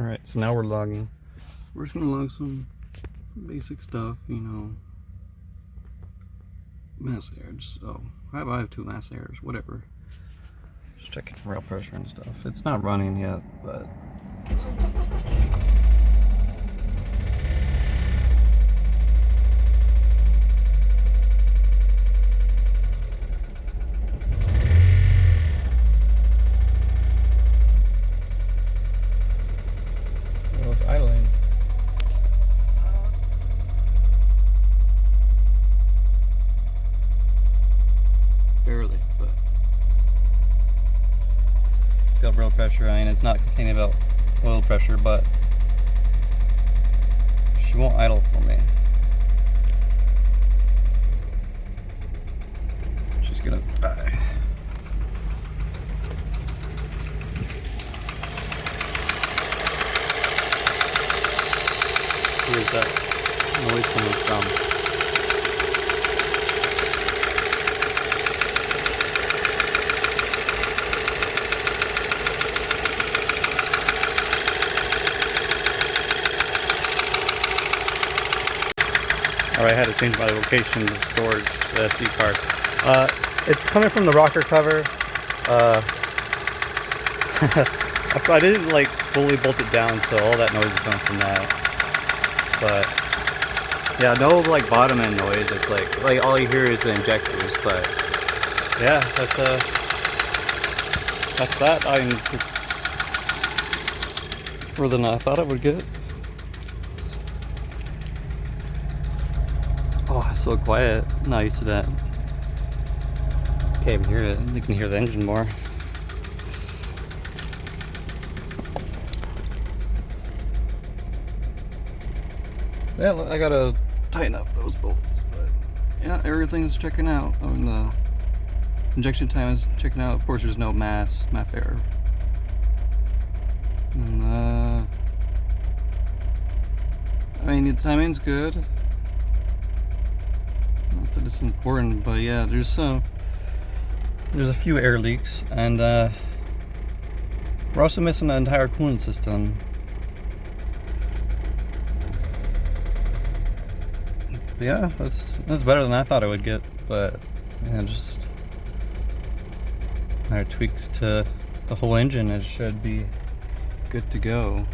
Alright, so now we're logging. We're just gonna log some basic stuff, you know. Mass air, just, I have 2 mass airs, whatever. Just checking rail pressure and stuff. It's not running yet, but well, it's idling. Barely, but it's got rail pressure. I mean, it's not complaining about oil pressure, but she won't idle for me. She's gonna die. Where's that noise coming from? Alright, I had to change my location of storage, the SD card. It's coming from the rocker cover. I didn't like fully bolt it down, so all that noise is coming from that. But yeah, no like bottom end noise. It's like all you hear is the injectors. But yeah, that's that. It's further than I thought it would get. Oh, it's so quiet. I'm not used to that. Can't even hear it. You can hear the engine more. Yeah, I gotta tighten up those bolts, but yeah, everything's checking out. I mean, the injection time is checking out. Of course, there's no mass error. And I mean, the timing's good. Not that it's important, but yeah, there's a few air leaks, and we're also missing the entire coolant system. But yeah, that's better than I thought I would get, but yeah, just minor tweaks to the whole engine. It should be good to go.